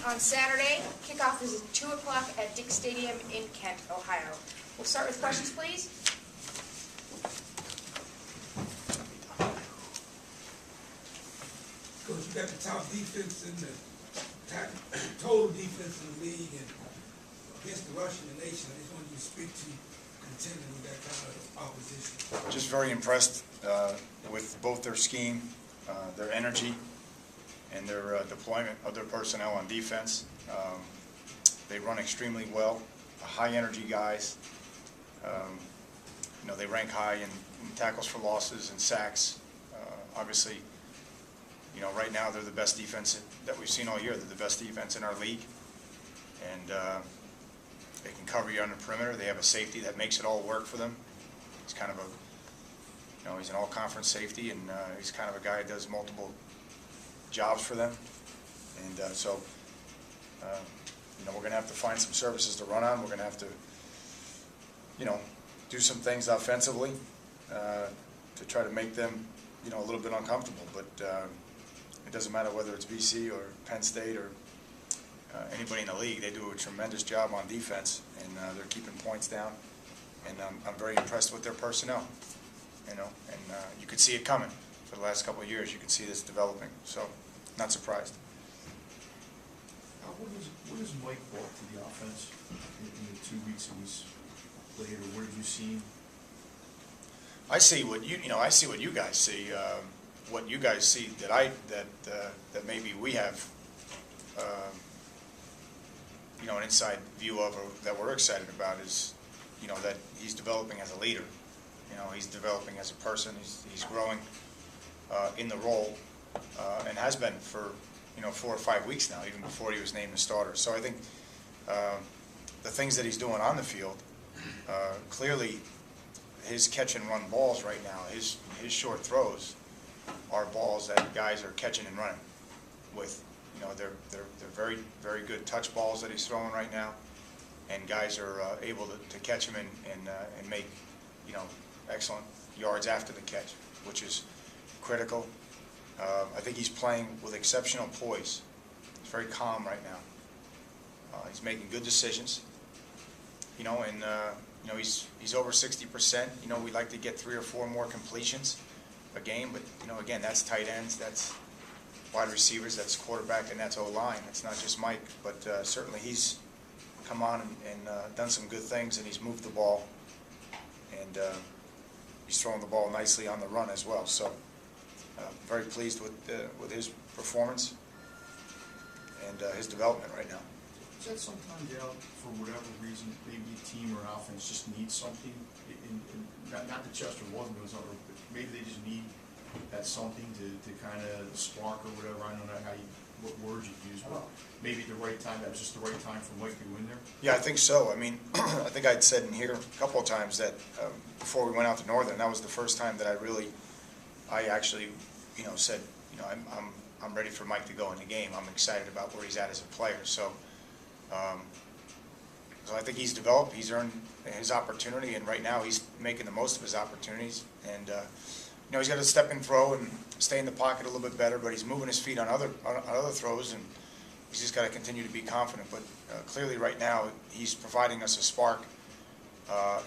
on Saturday. Kickoff is at 2 o'clock at Dick Stadium in Kent, Ohio. We'll start with questions, please. Coach, you got the top defense in the total defense in the league, and against the rush in the nation. I just wanted you to speak to contending with that kind of opposition. Just very impressed with both their scheme, their energy, and their deployment of their personnel on defense. They run extremely well, high energy guys. They rank high in tackles for losses and sacks. Obviously, right now they're the best defense that we've seen all year. They're the best defense in our league, and they can cover you on the perimeter. They have a safety that makes it all work for them. He's kind of he's an all-conference safety, and he's kind of a guy that does multiple jobs for them. And so we're going to have to find some services to run on. We're going to have to, do some things offensively to try to make them, a little bit uncomfortable. But it doesn't matter whether it's BC or Penn State or anybody in the league. They do a tremendous job on defense, and they're keeping points down. And I'm very impressed with their personnel, and you could see it coming for the last couple of years. You could see this developing, so not surprised. What has Mike brought to the offense in the 2 weeks that he's played, or what have you seen? I see what I see what you guys see. What you guys see that maybe we have, an inside view of, or that we're excited about is, that he's developing as a leader. He's developing as a person. He's growing in the role, and has been for 4 or 5 weeks now, even before he was named the starter. So I think the things that he's doing on the field, clearly his catch and run balls right now, his short throws are balls that guys are catching and running with. They're very, very good touch balls that he's throwing right now, and guys are able to catch him and make excellent yards after the catch, which is critical. I think he's playing with exceptional poise. He's very calm right now. He's making good decisions. And he's over 60%. We'd like to get 3 or 4 more completions a game, but again, that's tight ends, that's wide receivers, that's quarterback, and that's O-line. It's not just Mike, but certainly he's come on and done some good things, and he's moved the ball, and he's throwing the ball nicely on the run as well. So very pleased with his performance and his development right now. Is that sometimes, Dale, for whatever reason, maybe a team or offense just needs something? Not that Chester wasn't doing something, but maybe they just need that something to kind of spark or whatever. I don't know what words you use, but maybe at the right time, that was just the right time for Mike to go in there? Yeah, I think so. I mean, I think I'd said in here a couple of times that before we went out to Northern, that was the first time that I actually said, I'm ready for Mike to go in the game. I'm excited about where he's at as a player. So I think he's developed. He's earned his opportunity, and right now he's making the most of his opportunities. And he's got to step and throw and stay in the pocket a little bit better, but he's moving his feet on other throws, and he's just got to continue to be confident. But clearly, right now, he's providing us a spark,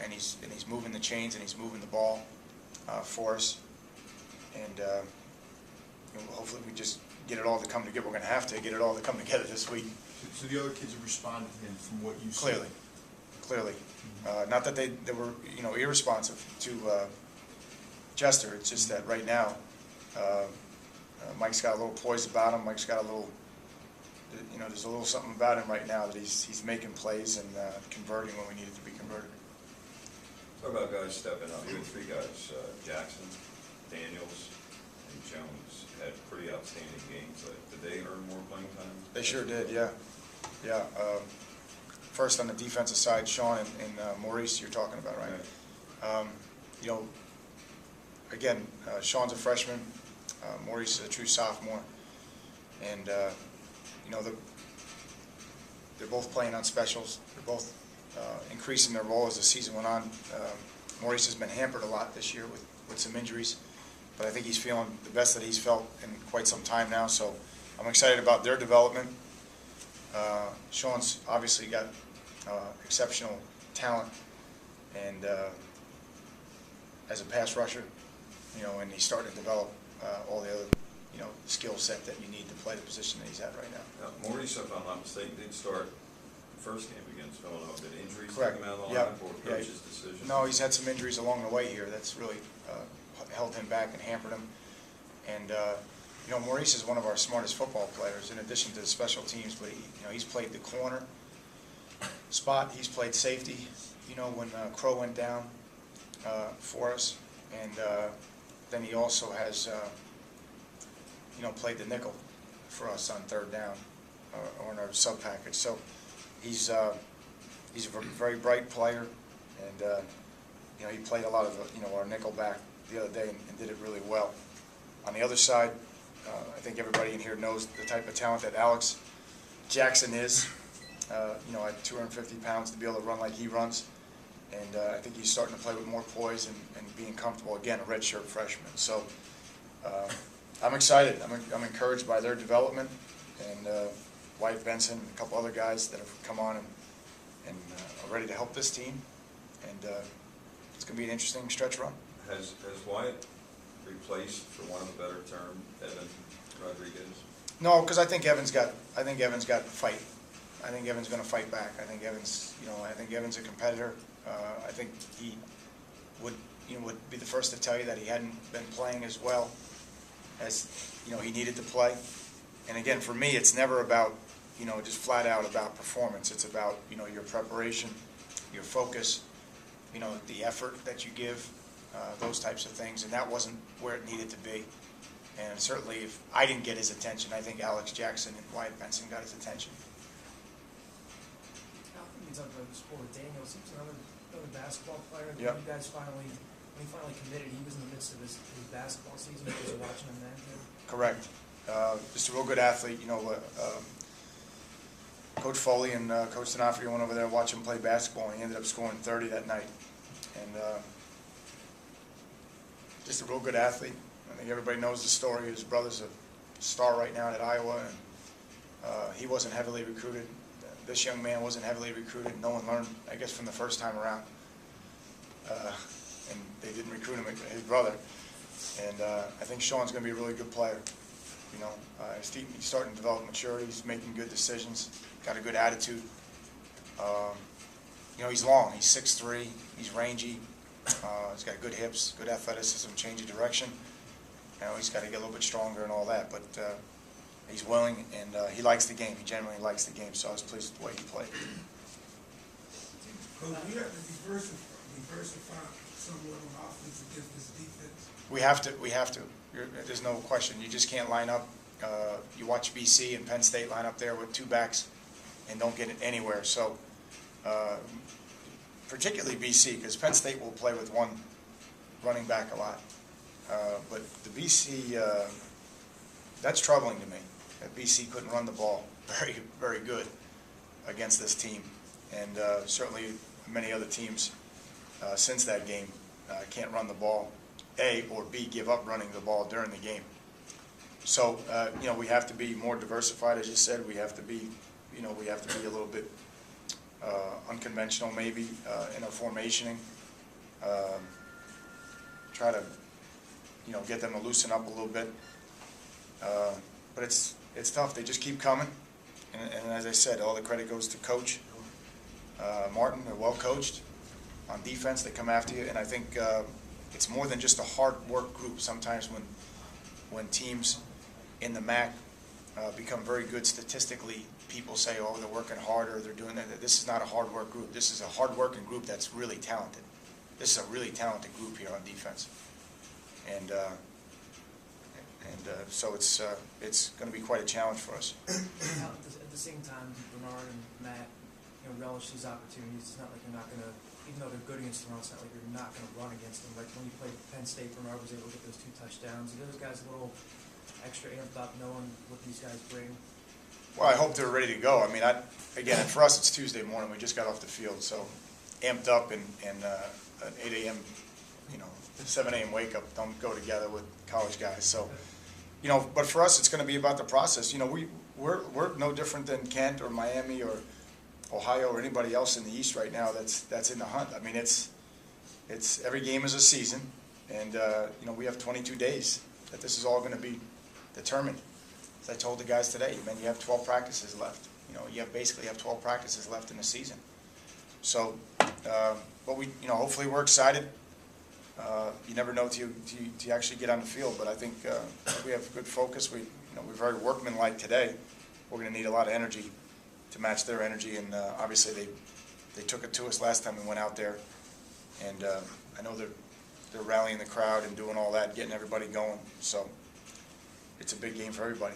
and he's moving the chains, and he's moving the ball for us. And hopefully, we just get it all to come together. We're going to have to get it all to come together this week. So the other kids have responded to him from what you see? Clearly. Not that they were irresponsive to Chester. It's just that right now Mike's got a little poise about him. Mike's got a little, there's a little something about him right now that he's making plays and converting when we need it to be converted. Talk about guys stepping up. You had 3 guys, Jackson, Daniels, and Jones, had pretty outstanding games. Did they earn more playing time? They sure did, yeah. First on the defensive side, Sean and Maurice you're talking about, right? Again, Sean's a freshman, Maurice is a true sophomore, and they're both playing on specials. They're both increasing their role as the season went on. Maurice has been hampered a lot this year with some injuries, but I think he's feeling the best that he's felt in quite some time now, so I'm excited about their development. Sean's obviously got exceptional talent, and as a pass rusher, and he's starting to develop all the other, skill set that you need to play the position that he's at right now. Maurice, if I'm not mistaken, did start the first game against Villanova. Did injuries Correct. take him out of the Yeah. lineup, or Yeah. coach's decision? No, he's had some injuries along the way here that's really held him back and hampered him. And Maurice is one of our smartest football players, in addition to the special teams. But he's played the corner spot. He's played safety. When Crow went down for us, and then he also has played the nickel for us on third down or in our sub package. So he's a very bright player, and he played a lot of our nickel back the other day and did it really well. On the other side, I think everybody in here knows the type of talent that Alex Jackson is. At 250 pounds, to be able to run like he runs, and I think he's starting to play with more poise and being comfortable. Again, a redshirt freshman. So I'm excited. I'm encouraged by their development, and Wyatt Benson and a couple other guys that have come on and are ready to help this team, and it's going to be an interesting stretch run. Has Wyatt replaced, for want of a better term, Evan Rodriguez? No, because I think Evan's got fight. I think Evan's going to fight back. I think Evan's a competitor. I think he would be the first to tell you that he hadn't been playing as well as he needed to play. And again, for me, it's never about just flat out about performance. It's about your preparation, your focus, the effort that you give, those types of things. And that wasn't where it needed to be. And certainly, if I didn't get his attention, I think Alex Jackson and Wyatt Benson got his attention. You talked about the sport with Daniels. He was another basketball player. Yep. You guys when he finally committed, he was in the midst of his basketball season. You guys were watching him then, too? Correct. Just a real good athlete. Coach Foley and Coach D'Onofrio went over there and watched him play basketball, and he ended up scoring 30 that night. And just a real good athlete. I think everybody knows the story. His brother's a star right now at Iowa, and he wasn't heavily recruited. This young man wasn't heavily recruited. No one learned, I guess, from the first time around. And they didn't recruit him, his brother. And I think Sean's going to be a really good player. He's starting to develop maturity. He's making good decisions. Got a good attitude. He's long. He's 6'3". He's rangy. He's got good hips, good athleticism, change of direction. He's got to get a little bit stronger and all that, but he's willing, and he likes the game. He generally likes the game, so I was pleased with the way he played. Coach, we have to diversify somewhat on offense against this defense. We have to. There's no question. You just can't line up. You watch BC and Penn State line up there with two backs and don't get it anywhere. So, particularly BC, because Penn State will play with one running back a lot. But the BC, that's troubling to me, that BC couldn't run the ball very, very good against this team. And certainly many other teams since that game can't run the ball, A, or B, give up running the ball during the game. So, we have to be more diversified, as you said. We have to be, a little bit unconventional maybe in our formationing. Try to, get them to loosen up a little bit. But it's tough. They just keep coming. And as I said, all the credit goes to Coach Martin. They're well coached. On defense, they come after you. And I think it's more than just a hard work group. Sometimes when teams in the MAC become very good statistically, people say, oh, they're working harder, they're doing that. This is not a hard work group. This is a hard working group that's really talented. This is a really talented group here on defense. And so it's going to be quite a challenge for us. At the same time, Bernard and Matt, relish these opportunities. It's not like you're not going to, even though they're good against the run, it's not like you're not going to run against them. Like when you played Penn State, Bernard was able to get those 2 touchdowns. Are those guys a little extra amped up knowing what these guys bring? Well, I hope they're ready to go. I mean, again, for us, it's Tuesday morning. We just got off the field, so amped up and an 8 a.m., 7 a.m. wake up don't go together with college guys. So, but for us, it's going to be about the process. we're no different than Kent or Miami or Ohio or anybody else in the East right now that's in the hunt. I mean, it's every game is a season, and you know, we have 22 days that this is all going to be determined. As I told the guys today, man, you have 12 practices left. You know, you basically have 12 practices left in the season. So, but we, you know, hopefully we're excited. You never know till you actually get on the field, but I think we have good focus. We're very workmanlike today. We're going to need a lot of energy to match their energy, and obviously they took it to us last time we went out there, and I know they're rallying the crowd and doing all that, getting everybody going. So it's a big game for everybody.